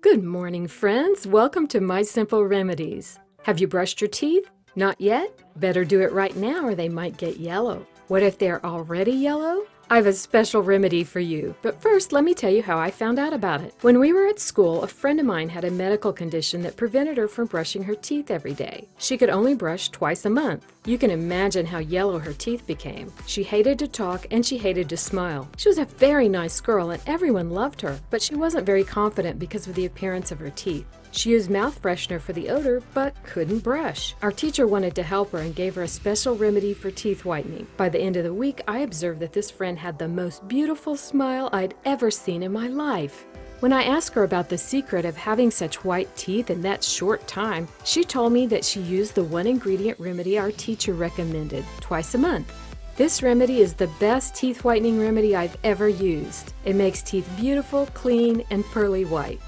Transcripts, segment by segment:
Good morning, friends. Welcome to My Simple Remedies. Have you brushed your teeth? Not yet? Better do it right now or they might get yellow. What if they're already yellow? I have a special remedy for you, but first let me tell you how I found out about it. When we were at school, a friend of mine had a medical condition that prevented her from brushing her teeth every day. She could only brush twice a month. You can imagine how yellow her teeth became. She hated to talk and she hated to smile. She was a very nice girl and everyone loved her, but she wasn't very confident because of the appearance of her teeth. She used mouth freshener for the odor, but couldn't brush. Our teacher wanted to help her and gave her a special remedy for teeth whitening. By the end of the week, I observed that this friend had the most beautiful smile I'd ever seen in my life. When I asked her about the secret of having such white teeth in that short time, she told me that she used the one-ingredient remedy our teacher recommended, twice a month. This remedy is the best teeth whitening remedy I've ever used. It makes teeth beautiful, clean, and pearly white.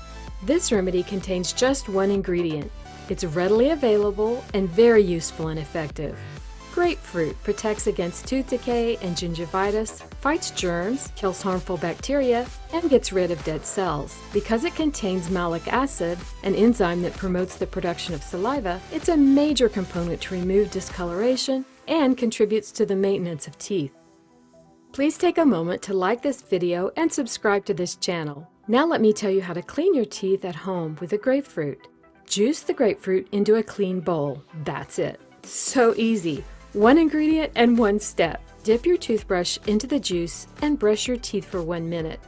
This remedy contains just one ingredient. It's readily available and very useful and effective. Grapefruit protects against tooth decay and gingivitis, fights germs, kills harmful bacteria, and gets rid of dead cells. Because it contains malic acid, an enzyme that promotes the production of saliva, it's a major component to remove discoloration and contributes to the maintenance of teeth. Please take a moment to like this video and subscribe to this channel. Now let me tell you how to clean your teeth at home with a grapefruit. Juice the grapefruit into a clean bowl. That's it. So easy. One ingredient and one step. Dip your toothbrush into the juice and brush your teeth for 1 minute.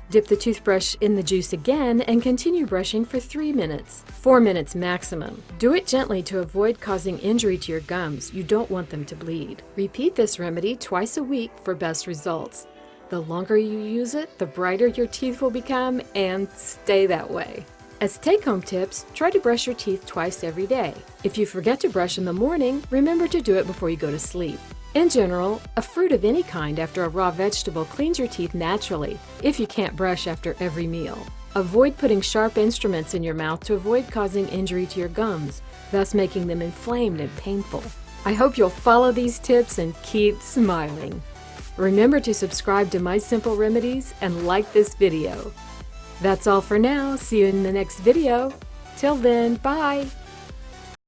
Dip the toothbrush in the juice again and continue brushing for 3 minutes, 4 minutes maximum. Do it gently to avoid causing injury to your gums. You don't want them to bleed. Repeat this remedy twice a week for best results. The longer you use it, the brighter your teeth will become and stay that way. As take-home tips, try to brush your teeth twice every day. If you forget to brush in the morning, remember to do it before you go to sleep. In general, a fruit of any kind after a raw vegetable cleans your teeth naturally if you can't brush after every meal. Avoid putting sharp instruments in your mouth to avoid causing injury to your gums, thus making them inflamed and painful. I hope you'll follow these tips and keep smiling. Remember to subscribe to My Simple Remedies and like this video. That's all for now. See you in the next video. Till then, bye!